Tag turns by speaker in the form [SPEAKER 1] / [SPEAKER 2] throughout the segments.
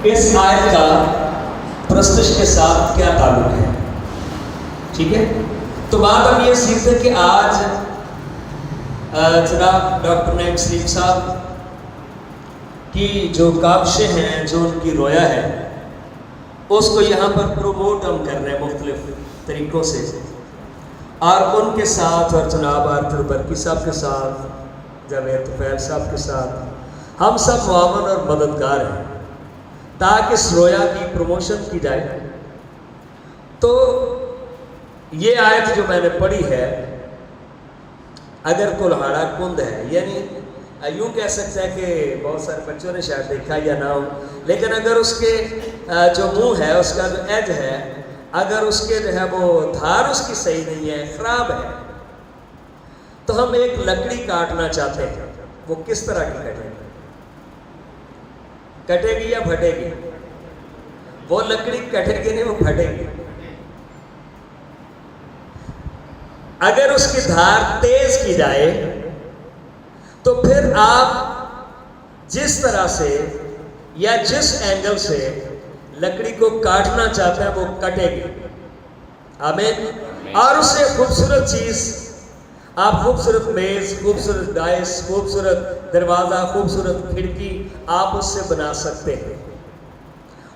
[SPEAKER 1] इस आयत का प्रस्तुत के साथ क्या ताल्लुक है? ठीक है, तो बात हम ये सीखते कि आज जनाब डॉक्टर नईम सलीम साहब की जो काविशें हैं, जो उनकी रोया है, उसको यहाँ पर प्रोमोट हम कर रहे हैं मुख्तलिफ तरीक़ों से, और उनके साथ और जनाब आर्थर बर्की साहब के साथ, जावेद तुफैल साहब के साथ हम सब मुआवन और मददगार हैं ताकि इस रोया की प्रमोशन की जाए। तो ये आयत जो मैंने पढ़ी है, अगर कुल्हाड़ा कुंद है, यानी यूँ कह सकते हैं कि बहुत सारे बच्चों ने शायद देखा या ना हो, लेकिन अगर उसके जो मुंह है, उसका जो एज है, अगर उसके जो है वो धार उसकी सही नहीं है, ख़राब है, तो हम एक लकड़ी काटना चाहते हैं, वो किस तरह की कटेगी? कटेगी या फटेगी? वो लकड़ी कटेगी नहीं, वो फटेगी। अगर उसकी धार तेज की जाए तो फिर आप जिस तरह से या जिस एंगल से लकड़ी को काटना चाहते हैं वो कटेगी। आमीन। और उससे खूबसूरत चीज, आप खूबसूरत मेज, खूबसूरत डाइस, खूबसूरत दरवाजा, खूबसूरत खिड़की आप उससे बना सकते हैं,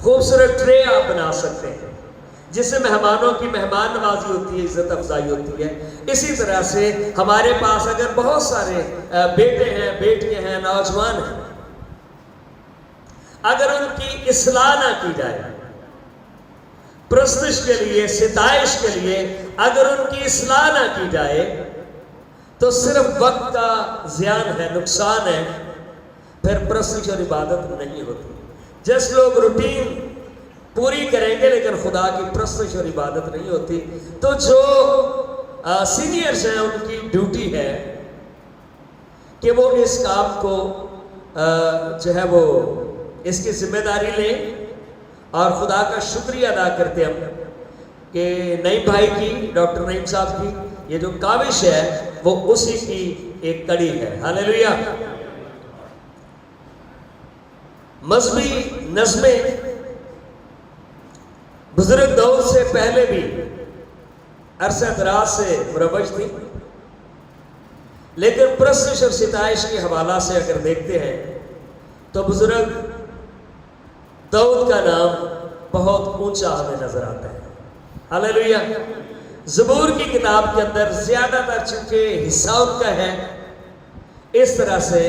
[SPEAKER 1] खूबसूरत ट्रे आप बना सकते हैं, जिससे मेहमानों की मेहमान नवाजी होती है, इज्जत अफजाई होती है। इसी तरह से हमारे पास अगर बहुत सारे बेटे हैं, बेटियां हैं, नौजवान हैं, अगर उनकी इस्लाह ना की जाए, प्रस्तुत के लिए, सिताइश के लिए अगर उनकी इस्लाह ना की जाए, तो सिर्फ वक्त का ज़ियान है, नुकसान है, फिर प्रस्तुत और इबादत नहीं होती। जिस लोग रूटीन पूरी करेंगे लेकिन खुदा की प्रस्तुत और इबादत नहीं होती, तो जो सीनियर्स हैं उनकी ड्यूटी है कि वो इस काम को जो है वो इसकी जिम्मेदारी लें, और खुदा का शुक्रिया अदा करते हम कि नईम भाई की, डॉक्टर नईम साहब की ये जो काविश है वो उसी की एक कड़ी है। हालेलुया। मज़हबी नज़में बुजुर्ग दौर से पहले भी अरसा दराज से मुरवज थी, लेकिन प्रस्तुत और सिताइश के हवाला से अगर देखते हैं तो बुजुर्ग दाऊद का नाम बहुत ऊंचा हमें नजर आता है। हालेलुया। ज़बूर की किताब के अंदर ज्यादातर चूंकि हिस्सा उनका है, इस तरह से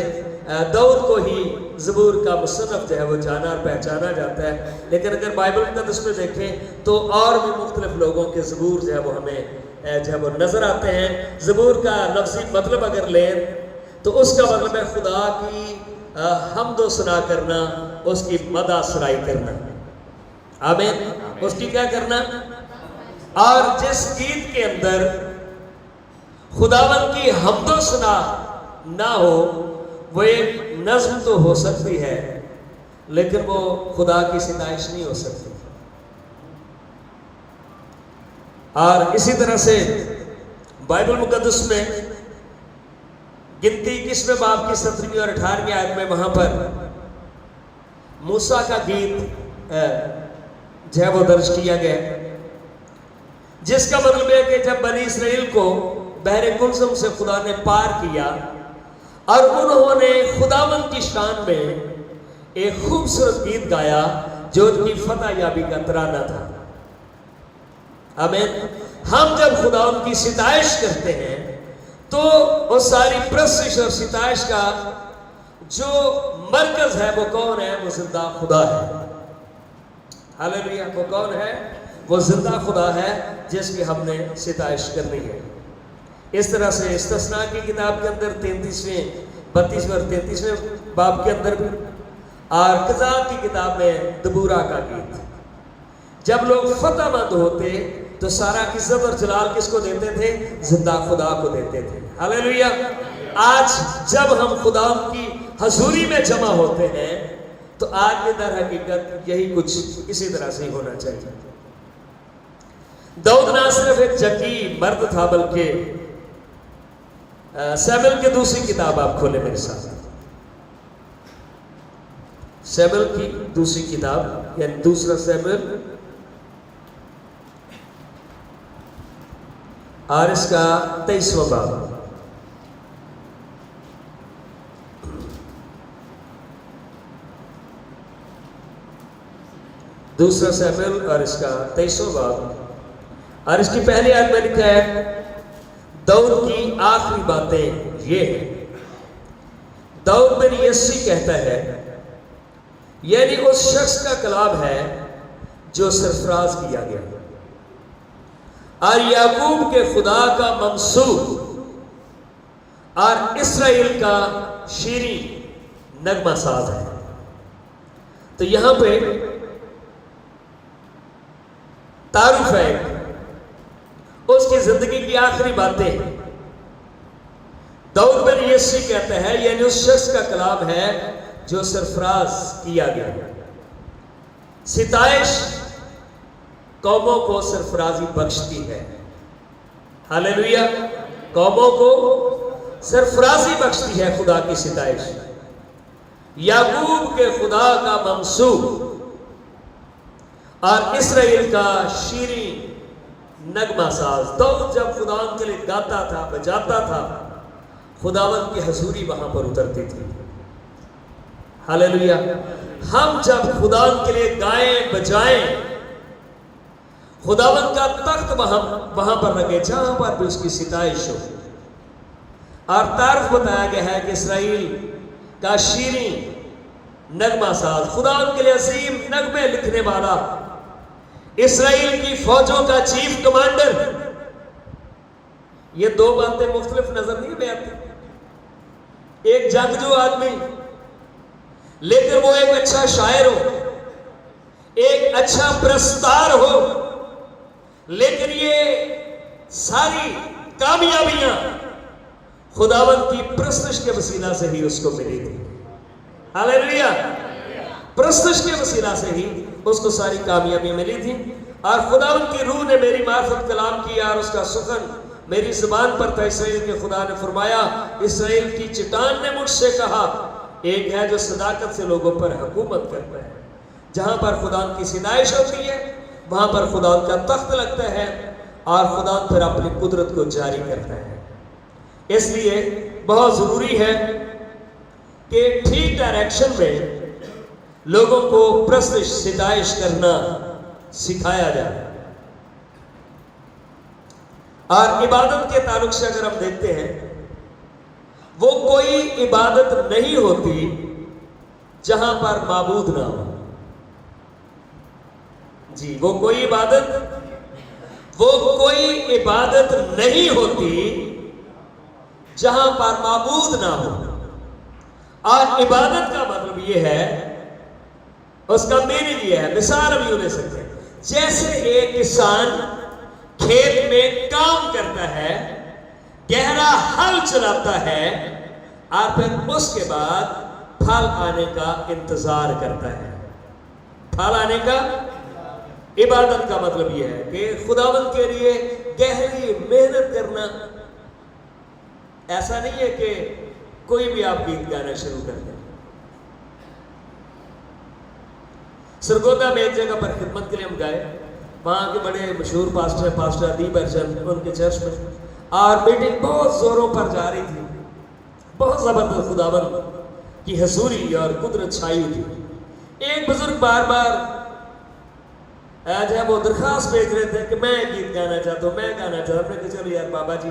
[SPEAKER 1] दाऊद को ही ज़बूर का मुसन्नफ़ जो है वो जाना और पहचाना जाता है। लेकिन अगर बाइबल मुक़द्दस में देखें तो और भी मुख्तलिफ लोगों के ज़बूर जो है वो हमें जो है वो नज़र आते हैं। ज़बूर का लफ्ज़ी मतलब अगर लें तो उसका मतलब है खुदा की हम्दो सना करना, उसकी मदा सराई करना। आमीन। उसकी क्या करना? और जिस गीत के अंदर खुदावन की हम्दो सना ना हो, वो एक नज़्म तो हो सकती है लेकिन वो खुदा की सिताइश नहीं हो सकती। और इसी तरह से बाइबल मुक़द्दस में गिनती 21वें बाब की 17वीं और 18वीं आयत में वहां पर मूसा का गीत जो है वो दर्ज किया गया, जिसका मतलब है कि जब बनी इसराइल को बहरे कुलसुम से खुदा ने पार किया और उन्होंने खुदावन की शान में एक खूबसूरत गीत गाया जो उनकी फतह याबी का तराना था। आमीन। हम जब खुदावन की सिताइश करते हैं तो वो सारी प्रस्तुत और सिताइश का जो मरकज है वो कौन है? वो जिंदा खुदा है। हालेलुया। वो कौन है? वो जिंदा खुदा है जिसकी हमने सिताइश करनी है। इस तरह से इस्तिस्ना की किताब के अंदर 33वें, 32वें और 33वें बाब के अंदर भी, और क़ज़ात की किताब में दबूरा का गीत, जब लोग फतहमंद होते तो सारा इज्जत और जलाल किसको देते थे? जिंदा खुदा को देते थे। हालेलुया। आज जब हम खुदा की हजूरी में जमा होते हैं तो आज में दर हकीकत यही कुछ इसी तरह से होना चाहिए। दाऊद ना सिर्फ एक जंगी मर्द था, बल्कि शमूएल की दूसरी किताब आप खोले मेरे साथ, शमूएल की दूसरी किताब यानी दूसरा शमूएल और इसका 23वां बाब। दूसरा शमूएल और इसका 23वां बाब और इसकी पहली आयत में लिखा है, दाऊद की आखिरी बातें ये हैं। दाऊद बिन यस्सी कहता है, यानी उस शख्स का कलाम है जो सरफराज किया गया और याकूब के खुदा का मंसूब और इस्राएल का शीरी नगमा साज है। तो यहां पे तारुफ है उसकी जिंदगी की आखिरी बातें। दाऊद बिन यस्सी कहता है, यानी उस शख्स का कलाम है जो सरफराज किया गया। सिताइश कौमों को सरफराजी बख्शती है। हालेलुया। कौमों को सरफराजी बख्शती है खुदा की सिताइश। याकूब के खुदा का मंसूब और इस्राएल का शीरी नगमा साज। दाऊद जब खुदा के लिए गाता था, बजाता था, खुदावंद की हजूरी वहां पर उतरती थी। हालेलुया। हम जब खुदा के लिए गाएं बजाएं, खुदावंद का तख्त वहां पर लगे जहां पर भी उसकी सिताइश हो। और तारीफ बताया गया है कि इस्राएल का शीरी नगमा साज, खुदा के लिए अजीम नगमे लिखने वाला, इस्राएल की फौजों का चीफ कमांडर। ये दो बातें मुख्तलिफ नजर नहीं में आती। एक जंगजू आदमी, लेकिन वो एक अच्छा शायर हो, एक अच्छा प्रस्तार हो, लेकिन ये सारी कामयाबियां खुदावंद की प्रस्तुश के वसीला से ही उसको मिली थी। हालेलुया। प्रस्तुश के वसीला से ही उसको सारी कामयाबी मिली थी। और खुदावंद की रूह ने मेरी मार्फत कलाम किया और उसका सुखन मेरी जुबान पर था। इस्राएल के खुदा ने फरमाया, इस्राएल की चट्टान ने मुझसे कहा, एक है जो सदाकत से लोगों पर हुकूमत करता है। जहां पर खुदा की सिदाइश होती है वहां पर खुदा का तख्त लगता है और खुदा फिर अपनी कुदरत को जारी करता है। इसलिए बहुत जरूरी है कि ठीक डायरेक्शन में लोगों को प्रस्तुत सिताइश करना सिखाया जाए। और इबादत के ताल्लुक से अगर हम देखते हैं, वो कोई इबादत नहीं होती जहां पर माबूद ना हो। जी, वो कोई इबादत नहीं होती जहां पर माबूद ना हो। और इबादत का मतलब ये है, उसका मीनिंग ये है, मिसाल हम यूं ले सकते हैं, जैसे एक किसान खेत में काम करता है, गहरा हल चलाता है और फिर उसके बाद फल आने का इंतजार करता है। फल आने का, इबादत का मतलब यह है कि खुदावंद के लिए गहरी मेहनत करना। ऐसा नहीं है कि कोई भी आप गीत गाना शुरू कर दें। सरगोदा में एक जगह पर खिदमत के लिए हम गए, वहाँ के बड़े मशहूर पास्टर पास्टर अदीब अर्जन, उनके चर्च में, और मीटिंग बहुत जोरों पर जा रही थी। बहुत जबरदस्त खुदावंद की हजूरी और कुदरत छाई हुई थी। एक बुजुर्ग बार बार आज है वो दरखास्त भेज रहे थे कि मैं गीत गाना चाहता हूँ, मैं गाना चाहता हूँ। मैंने कहा चलो यार बाबा जी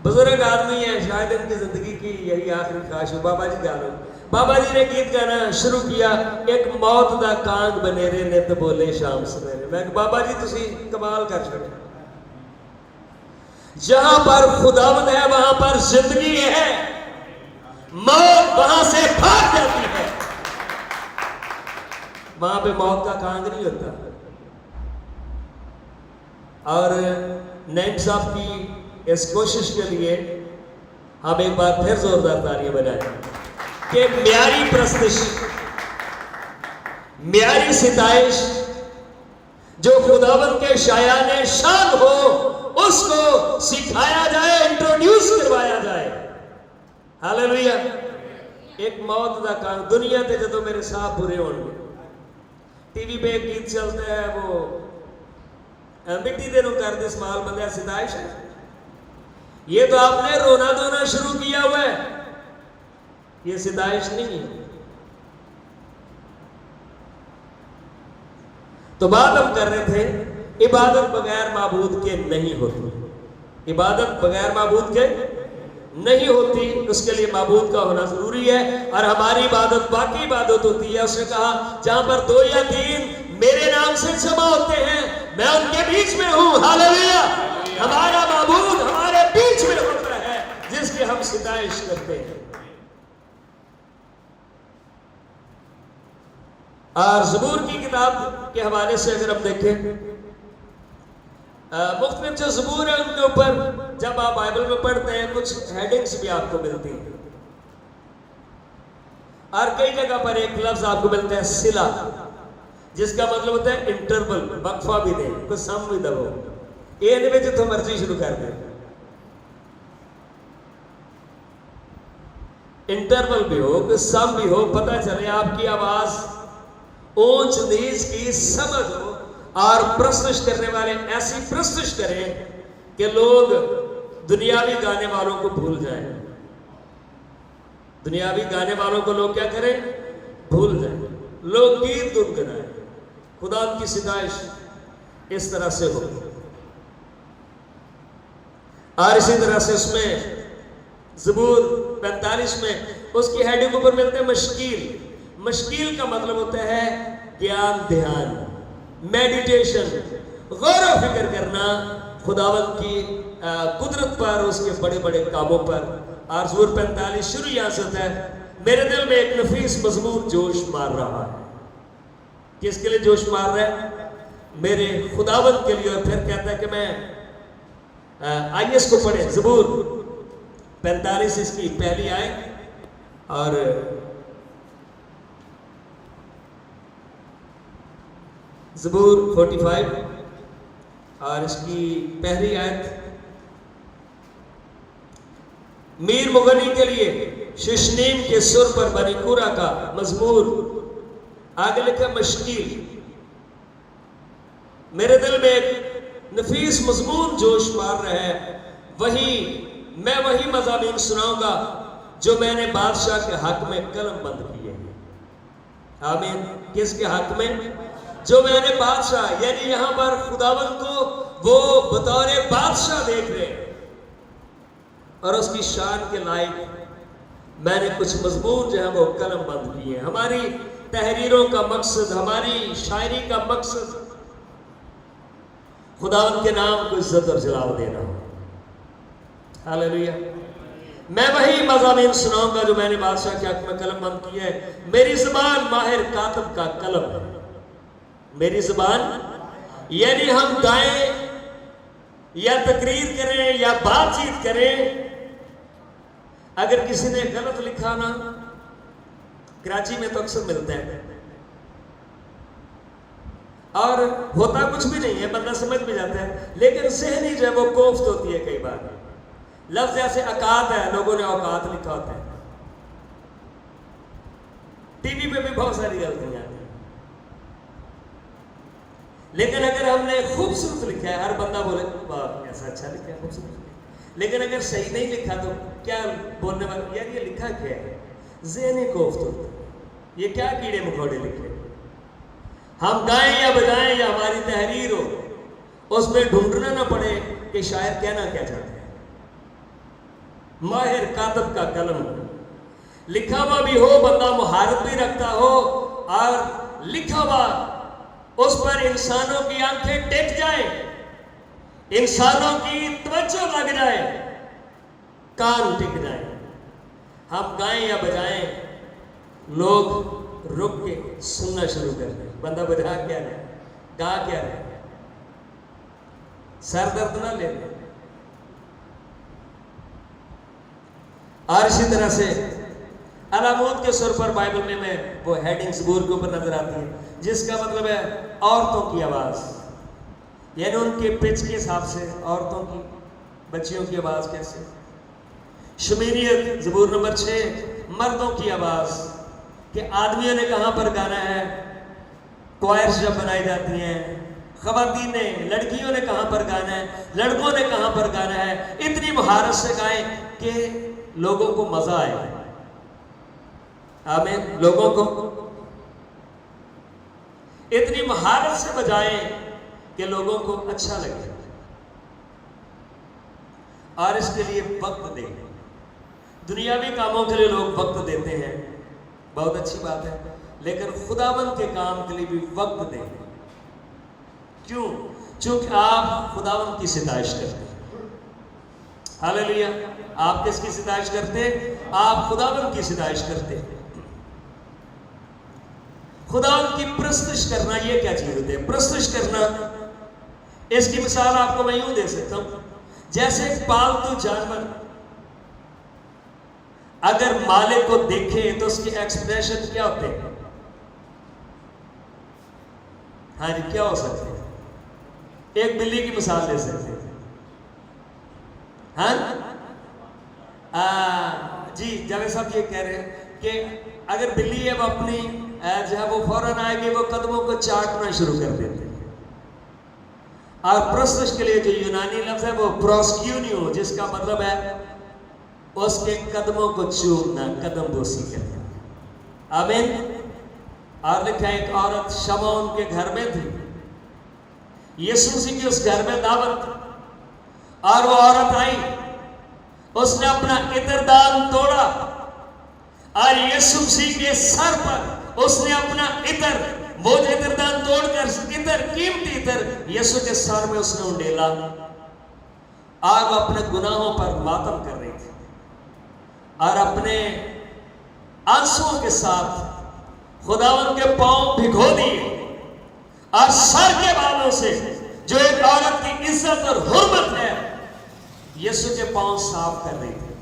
[SPEAKER 1] बुजुर्ग आदमी है, शायद इनकी जिंदगी की यही आखिरी ख्वाहिश हो, बाबा जी गा लो। बाबा जी ने गीत गाना शुरू किया, एक मौत दा कांग बनेरे नित बोले शाम सवेरे। मैं बाबा जी तुसी कमाल कर छोड़े। जहां पर खुदावंद है वहां पर जिंदगी है, मौत वहां से भाग जाती है। वहां पे मौत का कांग नहीं होता। और नईम साहब की इस कोशिश के लिए हम एक बार फिर जोरदार तालियां बजाएं कि म्यारी प्रस्तुश, म्यारी सिताइश जो खुदावंद के शायाने शान हो उसको सिखाया जाए, इंट्रोड्यूस करवाया जाए। हालेलुया। एक मौत का कान दुनिया ते जो मेरे साह बुरे होंगे। टीवी पे एक गीत चलता है, वो मिट्टी दे कर दे स्माल बंदे सिताइश है। ये तो आपने रोना धोना शुरू किया हुआ है, ये सिताइश नहीं है। तो बात हम कर रहे थे, इबादत बगैर माबूद के नहीं होती। इबादत बगैर माबूद के नहीं होती, उसके लिए माबूद का होना जरूरी है। और हमारी इबादत बाकी इबादत होती है। उसने कहा जहां पर 2 या 3 मेरे नाम से जमा होते हैं, मैं उनके बीच में हूं। हालेलुया। हमारा माबूद हमारे बीच में होता है, जिसकी हम सिताइश करते हैं। और ज़बूर की किताब के हवाले से अगर हम देखें, मुख्तलिफ जो ज़बूर है उनके ऊपर जब आप बाइबल में पढ़ते हैं कुछ हेडिंग्स भी आपको मिलती हैं। और कई जगह पर एक लफ्ज आपको मिलता है सिला, जिसका मतलब होता है इंटरवल, वक्फा भी दे, कुछ सम भी दबो, ये में जितो मर्जी शुरू कर दे। इंटरवल भी हो, कुछ सम भी हो, पता चले आपकी आवाज ऊंच नीच की समझ हो। और प्रस्तुत करने वाले ऐसी प्रस्तुत करें कि लोग दुनियावी गाने वालों को भूल जाएं। दुनियावी गाने वालों को लोग क्या करें? भूल जाएं। लोग गीत गुनगुनाएं, खुदा की सिताइश इस तरह से हो। और इसी तरह से उसमें ज़बूर 45 में उसकी हेडिंग ऊपर मिलते हैं मशकील। मशकील का मतलब होता है ज्ञान, ध्यान, मेडिटेशन, गौर व फिक्र करना खुदावंद की कुदरत पर, उसके बड़े बड़े कामों पर। और ज़बूर 45 शुरू यहाँ से होता है, मेरे दिल में एक नफीस मजमूर जोश मार रहा है। किसके लिए जोश मार रहा है? मेरे खुदावंद के लिए। और फिर कहता है कि मैं आइए इसको पढ़े। ज़बूर 45 इसकी पहली आयत और ज़बूर 45 और इसकी पहली आयत। मीर मुगनी के लिए शिशनीम के सुर पर बनीकुरा का मजमूर। आगे लिखा मशकील। मेरे दिल में एक नफीस मजमूर जोश मार रहा है, मैं वही मज़ामीन सुनाऊंगा जो मैंने बादशाह के हक में कलम बंद किए हैं। आमीन। किसके हक में? जो मैंने बादशाह, यानी यहां पर खुदावंद को वो बतौर बादशाह देख रहे हैं और उसकी शान के लायक मैंने कुछ मजमूर जो है वो कलम बंद किए। हमारी तहरीरों का मकसद, हमारी शायरी का मकसद खुदावंद के नाम को इज्जत और जलाल देना हो। हालेलुया। मैं वही मज़ामीन सुनाऊंगा जो मैंने बादशाह के हक में कलम बंद किया है। मेरी जुबान माहिर कातिब का कलम है। मेरी जुबान, यानी हम गाएं या तकरीर करें या बातचीत करें, अगर किसी ने गलत लिखा ना, कराची में तो अक्सर मिलता है और होता कुछ भी नहीं है, बंदा समझ भी जाता है, लेकिन सहनी जो है वो कोफ्त होती है। कई बार लफ्ज ऐसे औकात है, लोगों ने औकात लिखा होता है। टीवी पे भी बहुत सारी गलतियां आती हैं। लेकिन अगर हमने खूबसूरत लिखा है, हर बंदा बोले वाह ऐसा अच्छा लिखा है, खूबसूरत। लेकिन अगर सही नहीं लिखा तो क्या बोलने वाले, यार ये लिखा क्या है? ज़हनी कोफ्त होता है, ये क्या कीड़े मकोड़े लिखे। हम गाएं या बजाएं या हमारी तहरीर हो, उसमें ढूंढना ना पड़े कि शायर कहना क्या चाहते हैं। माहिर कातिब का कलम, लिखा हुआ भी हो, बंदा मुहारत भी रखता हो और लिखा हुआ उस पर इंसानों की आंखें टेक जाए, इंसानों की तवज्जो लग जाए, कान टिक जाए। हम गाएं या बजाएं, लोग रुक के सुनना शुरू कर दें। बंदा बजा क्या रहे, गा क्या रहे, सर दर्द ना ले। और इसी तरह से अलामूद के सुर पर बाइबल में मैं वो हेडिंग ज़बूर के ऊपर नजर आती है, जिसका मतलब है औरतों की आवाज, यानी उनके पिच के हिसाब से औरतों की, बच्चियों की आवाज कैसे। शुमीरियत ज़बूर नंबर 6 मर्दों की आवाज कि आदमियों ने कहां पर गाना है, क्वायर्स जब बनाई जाती हैं, खवातीन ने, लड़कियों ने कहां पर गाना है, लड़कों ने कहां पर गाना है, इतनी महारत से गाएं कि लोगों को मजा आए। आमीन। लोगों को इतनी महारत से बजाएं कि लोगों को अच्छा लगे, और इसके लिए वक्त दें। दुनियावी कामों के लिए लोग वक्त देते हैं, बहुत अच्छी बात है, लेकिन खुदावंद के काम के लिए भी वक्त दें। क्यों? क्योंकि आप खुदावंद की सिताइश करते हैं। हालेलुया। आप किसकी सिताइश करते हैं? आप खुदावंद की सिताइश करते हैं। खुदावंद की प्रस्तुति करना, ये क्या चीज होती है? प्रस्तुति करना, इसकी मिसाल आपको मैं यूं दे सकता हूं, जैसे एक पालतू जानवर अगर मालिक को देखे तो उसके एक्सप्रेशन क्या होते हैं? हाँ जी, क्या हो सकते हैं? एक बिल्ली की मिसाल दे सकते हैं। हाँ जी, जावेद साहब ये कह रहे हैं कि अगर बिल्ली है वो अपनी जो है वो फौरन आएगी, वो कदमों को चाटना शुरू कर देते हैं। और प्रस्तुति के लिए जो यूनानी लफ्ज है वो प्रोस्क्यूनियो, जिसका मतलब है उसके कदमों को चूमना, कदम बोसी करना। आमीन। और लिखा एक औरत शमौन के घर में थी, यीशु मसीह की उस घर में दावत, और वो औरत आई, उसने अपना इत्रदान तोड़ा और यीशु मसीह के सर पर उसने अपना इत्र, वो इत्रदान तोड़कर इत्र, कीमती इत्र यीशु के सर में उसने उंडेला, और वो अपने गुनाहों पर मातम कर रही थी, और अपने आंसुओं के साथ खुदावंद के पांव भिगो दिए, और सर के बालों से, जो एक औरत की इज्जत और हुर्मत है, यीशु के पांव साफ कर रही थी।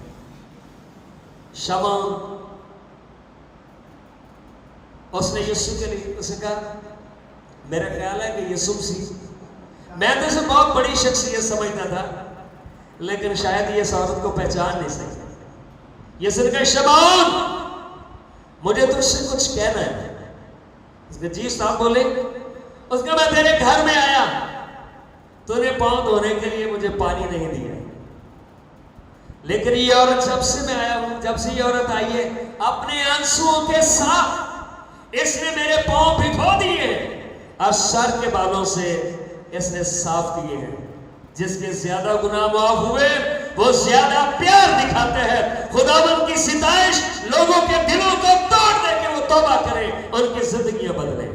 [SPEAKER 1] शमौन, उसने यीशु के लिए उसे कहा, मेरा ख्याल है कि यीशु मसीह, मैं तो उसे बहुत बड़ी शख्सियत समझता था, लेकिन शायद ये इस औरत को पहचान नहीं सकती। यीशु ने कहा, शमौन, मुझे तुझसे कुछ कहना है। उसने जी साहब बोले। उसका, मैं तेरे घर में आया, तूने पांव धोने के लिए मुझे पानी नहीं दिया, लेकिन ये औरत, जब से मैं आया हूं, जब से ये औरत आई है, अपने आंसुओं के साथ इसने मेरे पांव भिगो दिए और सर के बालों से इसने साफ किए हैं। जिसके ज्यादा गुनाह माफ हुए वो ज्यादा प्यार दिखाते हैं। खुदावंद की सिताइश लोगों के दिलों को तोड़ दे के वो तौबा करें, उनकी जिंदगियां बदले।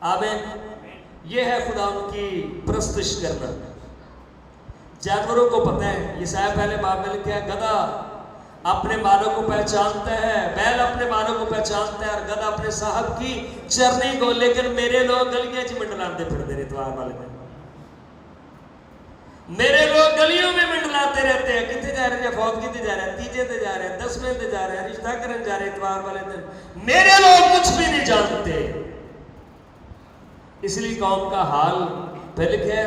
[SPEAKER 1] आमीन। ये है खुदावंद की प्रस्तुति करना। जानवरों को पता है, यशायाह पहले बाब में लिखा है, गधा अपने मालिक को पहचानता है, बैल अपने मालिक को पहचानता है, और गधा अपने साहब की चरनी को। लेकिन मेरे लोग गलियां च मंडलाते फिरते रहते वाले, मेरे लोग गलियों में मंडलाते रहते हैं। कितने जा रहे हैं? फौत कितने जा रहे हैं? तीजे ते जा रहे हैं, 10वें ते जा रहे हैं, रिश्ता करने जा रहे हैं इतवार वाले दिन। मेरे लोग कुछ भी नहीं जानते। इसलिए कौम का हाल फिर लिखे,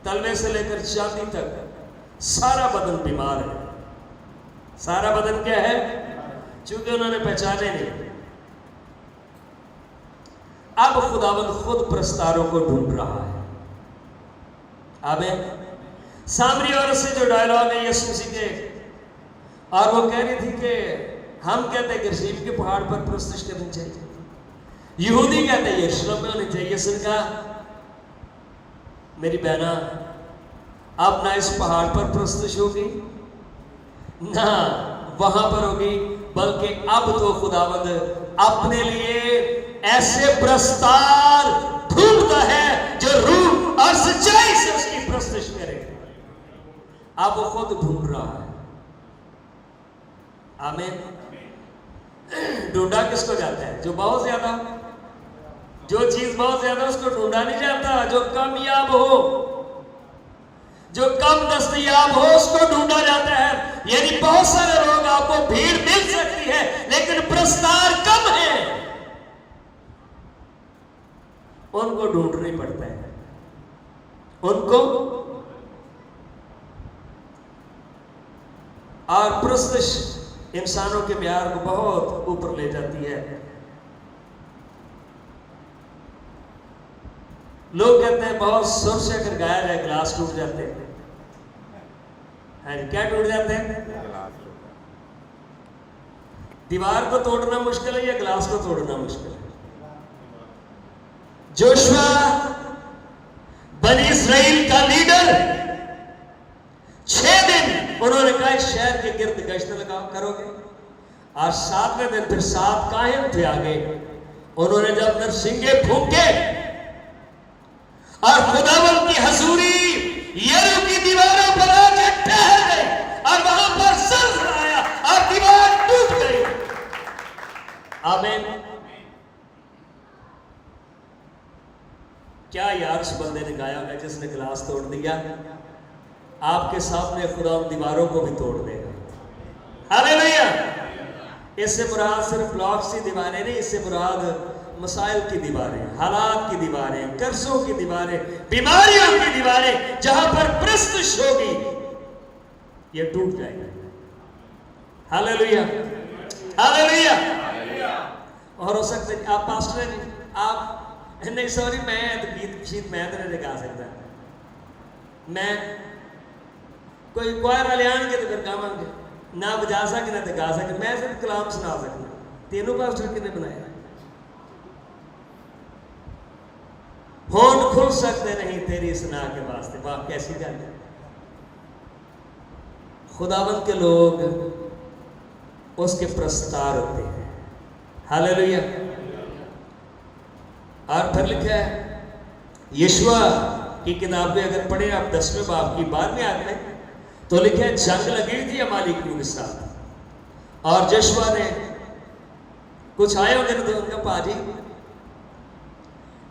[SPEAKER 1] तलवे से लेकर चांदी तक सारा बदन बीमार है। सारा बदन क्या है? क्योंकि उन्होंने पहचाने नहीं। अब खुदावंद खुद प्रस्तारों को ढूंढ रहा है। आमीन। सामरी औरत से जो डायलॉग है यीशु मसीह के, और वो कह रही थी कि हम कहते हैं यरूशलेम के पहाड़ पर प्रस्तुति करनी चाहिए, यहूदी कहते हैं यरूशलेम में होनी चाहिए। यीशु ने कहा, मेरी बहना, अब ना इस पहाड़ पर प्रस्तुति होगी ना वहां पर होगी, बल्कि अब तो खुदावंद अपने लिए ऐसे प्रस्तार ढूंढता है जो रूह और सच्चाई से उसकी प्रस्तुति करे। अब वो खुद ढूंढ रहा है। आमीन। ढूंढा किसको जाता है? जो बहुत ज्यादा, जो चीज बहुत ज्यादा, उसको ढूंढा नहीं जाता। जो कामयाब हो, जो कम दस्तयाब हो, उसको ढूंढा जाता है। यानी बहुत सारे लोग, आपको भीड़ मिल सकती है, लेकिन प्रस्तार कम है, उनको ढूंढना ही पड़ता है। उनको और प्रस्तुति इंसानों के म्यार को बहुत ऊपर ले जाती है। लोग कहते हैं बहुत सुर से अगर गाया जाए गिलास टूट जाते हैं। हाँ जी, क्या टूट जाते हैं? दीवार को तोड़ना मुश्किल है या गिलास को तोड़ना मुश्किल है? जोशुआ बनी इस्राएल का लीडर, 6 दिन उन्होंने कहा इस शहर के गिर्द गश्त लगाओ करोगे। आज 7वें दिन फिर 7 कायम थे आगे। उन्होंने जब नरसिंगे फूंके और खुदावंद की हजूरी यरू की दीवारों पर आके ठहर गई और वहां पर सर आया और दीवार टूट गई। आमीन। क्या यार उस बंदे ने गाया होगा जिसने गिलास तोड़ दिया? आपके सामने खुदा उन दीवारों को भी तोड़ देगा। हालेलुया। इससे मुराद सिर्फ ब्लॉक्स की दीवारें नहीं, इससे मुराद मसाइल की दीवारें, हालात की दीवारें, कर्जों की दीवारें, बीमारियों की दीवारें, जहां पर प्रस्तुत होगी ये टूट जाएगी। Hallelujah, hallelujah. और हो सकता है आप पास्टर हैं, आप नहीं सॉरी मैं गीत शीत मैं तो नहीं गा सकता, मैं कोई क्वायर वाले आएंगे तो फिर गावांगे, ना बजा सके ना तो गा सके, मैं सिर्फ कलाम सुना सकता। तीनों पास्टर किने बनाया? होंठ खुल सकते नहीं तेरी सना के वास्ते। वाह कैसी गल है। खुदावंद के लोग उसके प्रस्तार होते हैं। हालेलुया। और फिर लिखा है यशुआ की किताब में अगर पढ़े आप 10वें बाब की 12वें आयत में, तो लिखा है जंग लगी थी अमालेकियों के साथ और यशुआ ने कुछ आए होंगे तो उनका पाजी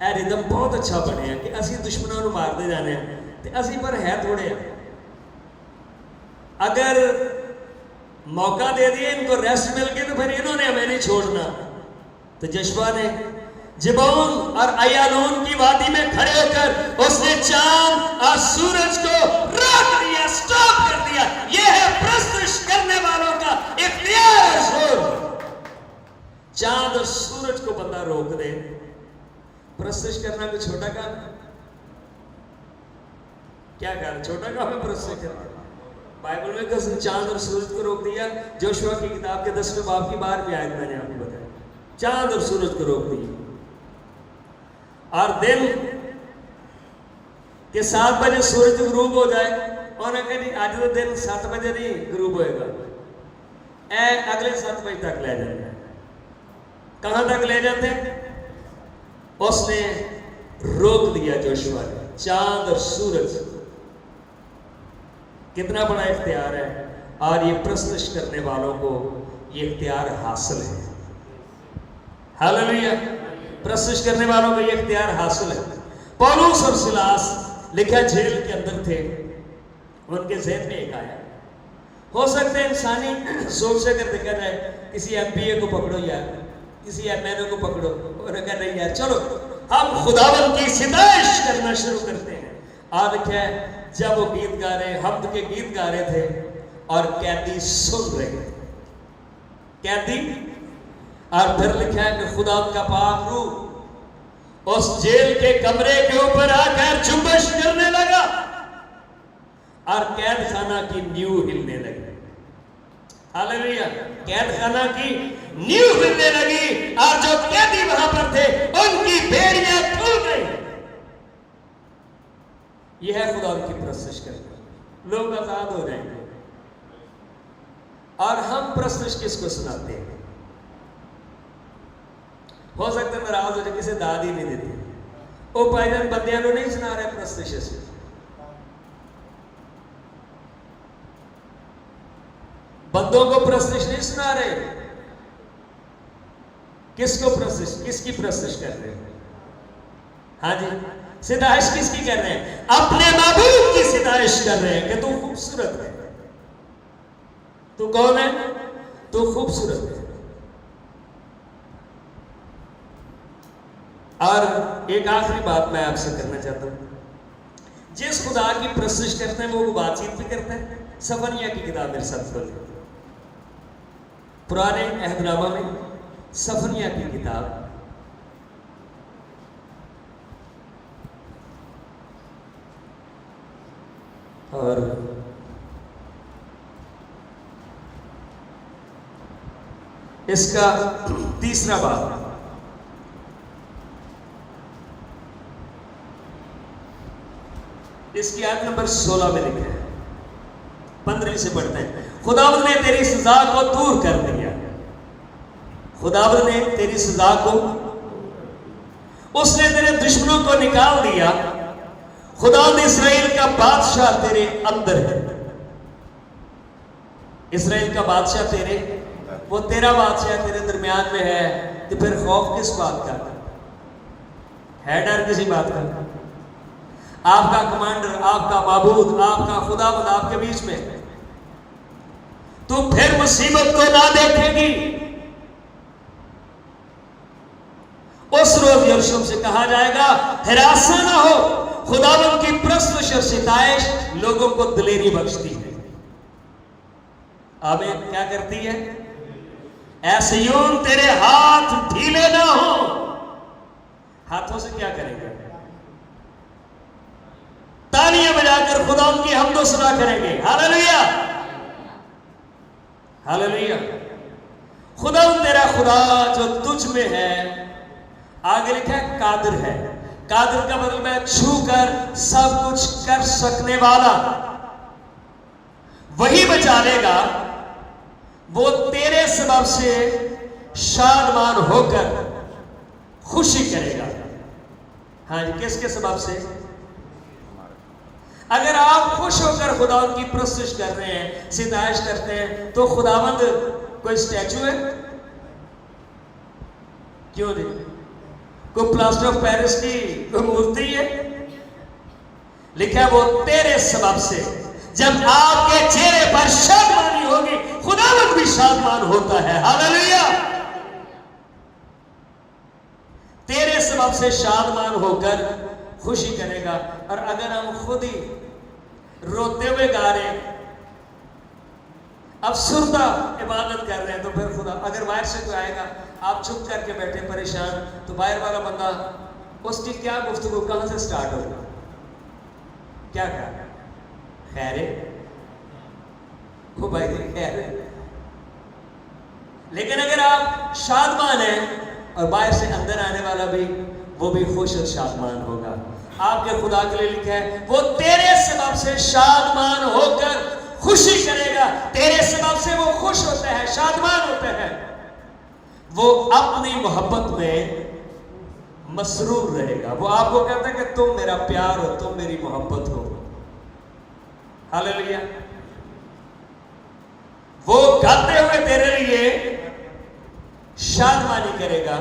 [SPEAKER 1] ए रिदम बहुत अच्छा बने कि असी दुश्मनों को मारते जाने ते असी पर है थोड़े, अगर मौका दे दिए इनको रेस्ट मिल गई तो फिर इन्होंने हमें नहीं छोड़ना। तो यशुआ ने जिबोन और अय्यालून की वादी में खड़े होकर उसने चांद और सूरज को रोक दिया, स्टॉप कर दिया। यह है प्रस्तुत करने वालों का इख्तियार। चांद और सूरज को बंदा रोक दे, प्रस्तुत करना कोई छोटा काम? क्या काम? छोटा काम है प्रस्तुत करना। बाइबल में कसम चांद और सूरज को रोक दिया। जोशुआ की किताब के 10वें बाब की 12वीं आयत मैंने आपको बताया, चांद और सूरज को रोक दिया। और दिन के 7 बजे सूरज गुरूब हो जाए और नहीं आज तो दिन 7 बजे नहीं गुरूब होएगा, अगले 7 बजे तक ले जाते। कहां तक ले जाते? उसने रोक दिया जोशुआ ने चांद और सूरज। कितना बड़ा इख्तियार है, और ये प्रस्तुत करने वालों को ये इख्तियार हासिल है। हालेलुया। प्रस्तुत करने वालों को ये इख्तियार हासिल है। पौलुस और सिलास लिखा जेल के अंदर थे, उनके ज़हन में एक आया, हो सकता है इंसानी सोच से अगर देखा जाए किसी एमपीए को पकड़ो यार, किसी एमएनए को पकड़ो और अगर नहीं यार चलो हम खुदावंद की सिताइश करना शुरू करते हैं। आज क्या है, जब वो गीत गा रहे, हमद के गीत गा रहे थे और कैदी सुन रहे थे, कैदी। और फिर लिखा है कि खुदा का पाक रूह उस जेल के कमरे के ऊपर आकर जुम्बश करने लगा और कैद खाना की नींव हिलने लगी। हालेलुया। कैद खाना की नींव हिलने लगी और जो कैदी वहां पर थे उनकी बेड़ियां खुल गई। यह है खुदा की प्रस्तुत करना, लोग आजाद हो जाएंगे। और हम प्रस्तुत किसको सुनाते हैं? हो सकता है नाराज हो जाए, किसी दाद ही नहीं देती। वो भाईजान बंदियां को नहीं सुना रहे प्रस्तुत से, बंदों को प्रस्तुत नहीं सुना रहे। किसको प्रस्तुत, किसकी प्रस्तुत कर रहे हैं? हाँ जी, सिताइश किसकी कर रहे हैं? अपने महबूब की सिताइश कर रहे हैं कि तू खूबसूरत है। तू कौन है? तू खूबसूरत है। और एक आखिरी बात मैं आपसे करना चाहता हूं, जिस खुदा की प्रस्तुत करते हैं वो बातचीत भी करते हैं। सफरिया की किताब मेरे साथ खोलिए, पुराने अहदनामा में सफनिया की किताब और इसका तीसरा बाब इसकी आयत नंबर 16 में लिखा है। 15 से पढ़ते हैं। खुदावंद ने तेरी सजा को दूर कर दिया। खुदावंद ने तेरी सजा को, उसने तेरे दुश्मनों को निकाल दिया। खुदावंद इस्राएल का बादशाह तेरे अंदर है। इस्राएल का बादशाह तेरे, वो तेरा बादशाह तेरे दरमियान में है, तो फिर खौफ किस बात का है? डर किसी बात का? आपका कमांडर, आपका माबूद, आपका खुदावंद आपके बीच में, तो फिर मुसीबत को ना देखेगी। उस रोज यरूशलेम से कहा जाएगा, हिरासा ना हो। खुदावंद की प्रस्तुत और सिताइश लोगों को दिलेरी बख्शती है। आमीन। क्या करती है? ऐसे यूं तेरे हाथ ढीले ना हो। हाथों से क्या करेंगे? तालियां बजाकर खुदावंद की हमदो सना करेंगे। Hallelujah, hallelujah. खुदावंद तेरा खुदा जो तुझ में है, आगे लिखा है कादिर है। कादिर का मतलब है छू कर सब कुछ कर सकने वाला। वही बचा लेगा। वो तेरे सबब से शादमान होकर खुशी करेगा। हाँ जी, किसके सबब से? अगर आप खुश होकर खुदावंद की प्रस्तुत कर रहे हैं, सिताइश करते हैं, तो खुदावंद कोई स्टैचू है? क्यों नहीं? कोई प्लास्टर ऑफ पेरिस की कोई मूर्ति है? लिखा है वो तेरे सबब से। जब आपके चेहरे पर शादमानी होगी, खुदावंद भी शादमान होता है। हालेलुया। तेरे सबब से शादमान होकर खुशी करेगा। और अगर हम खुद ही रोते हुए गा रहे हैं, अफसुर्दा इबादत कर रहे हैं, तो फिर खुदा, अगर बाहर से कोई आएगा, आप चुप करके बैठे परेशान, तो बाहर वाला बंदा, उसकी क्या गुफ्तगू कहां से स्टार्ट होगी? क्या कहा? खैर हो भाई, खैर। लेकिन अगर आप शादमान हैं और बाहर से अंदर आने वाला भी, वो भी खुश और शादमान होगा। आपके खुदा के लिए लिखा है वो तेरे सबब से शादमान होकर खुशी करेगा। तेरे सबब से वो खुश होते हैं, शादमान होते हैं। वो अपनी मोहब्बत में मसरूर रहेगा। वो आपको कहता है कि तुम मेरा प्यार हो, तुम मेरी मोहब्बत हो। हालेलुया। वो गाते हुए तेरे लिए शादमानी करेगा।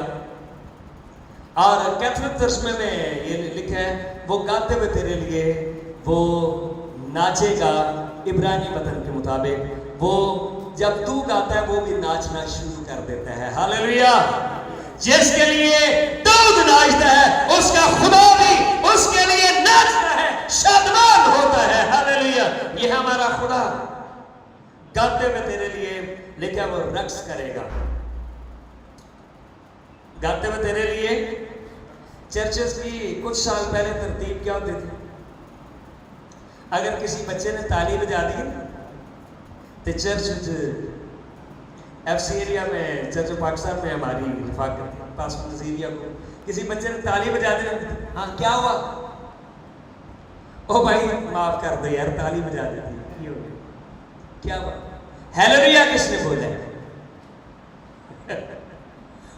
[SPEAKER 1] और कैथोलिक तर्जुमे में ये लिखा है वो गाते हुए तेरे लिए वो नाचेगा। इब्रानी वतन के मुताबिक वो जब तू गाता है वो भी नाचना शुरू कर देता है। हालेलुया। जिसके लिए दाऊद नाचता है, उसका खुदा भी उसके लिए नाचता है, शादमान होता है। हालेलुया। ये हमारा खुदा गाते हुए तेरे लिए लिखा वो रक्स करेगा। गाते हुए तेरे लिए चर्चेस की कुछ साल पहले तरतीब क्या होती थी? अगर किसी बच्चे ने ताली बजा दी तो चर्च FC एरिया में, चर्च पाकिस्तान में हमारी पास एरिया को किसी बच्चे ने ताली बजा दी, हाँ क्या हुआ? ओ भाई माफ कर दो यार, ताली बजा दी, क्या हुआ? हालेलुया किसने बोला?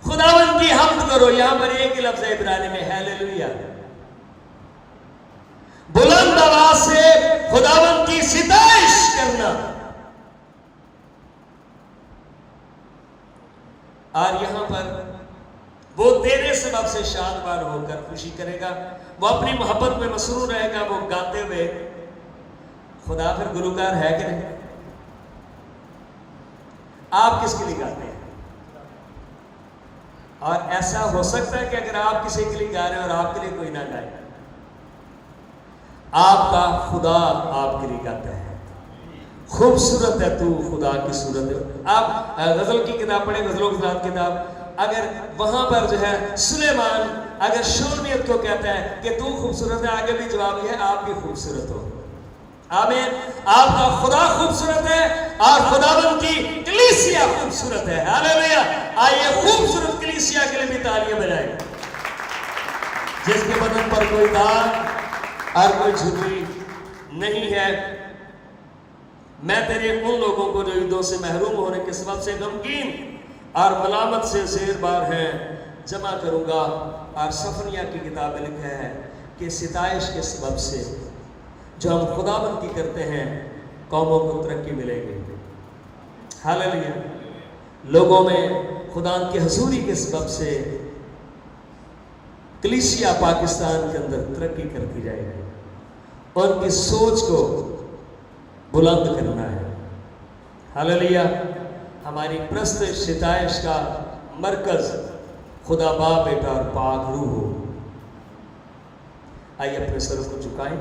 [SPEAKER 1] खुदावंद की हमद करो। यहां पर एक ही लफ्ज है इब्रानी में, हालेलुया। बुलंद आवाज से खुदावंद की सिताइश करना। और यहां पर वो तेरे सबब से शादमान होकर खुशी करेगा। वो अपनी मोहब्बत में मसरूर रहेगा। वो गाते हुए, खुदा फिर गुलूकार है कि नहीं? आप किसके लिए गाते हैं? और ऐसा हो सकता है कि अगर आप किसी के लिए गा रहे हैं और आपके लिए कोई ना गाए, आपका खुदा आपके लिए गाता है। खूबसूरत है तू खुदा की सूरत है। आप गजल की किताब पढ़ें, गजलों की किताब, अगर वहां पर जो है सुलेमान अगर शोनियत को कहता है कि तू खूबसूरत है, आगे भी जवाब यह है आप भी खूबसूरत हो। आमीन। आपका खुदा खूबसूरत है और खुदावंद की कलीसिया खूबसूरत है। हालेलुया। आइए खूबसूरत कलीसिया के लिए भी तालियां बजाएं, जिसके बदन पर कोई दाग और कोई झुर्री नहीं है। मैं तेरे उन लोगों को जो ईदों से महरूम होने के सबब से गमगीन और मलामत से ज़ेर बार है जमा करूंगा। और सफनिया की किताब में लिखा है कि सिताइश के सबब से जो हम खुदाबंद की करते हैं कौमों को तरक्की मिलेगी। हालेलुया। लोगों में खुदा की हजूरी के सबब से कलीसिया पाकिस्तान के अंदर तरक्की करती जाएगी। उनकी सोच को बुलंद करना है। हालेलुया। हमारी प्रस्त सिताइश का मरकज खुदा बाप, बेटा और पाक रूह हो। आइए अपने सरों को झुकाएं।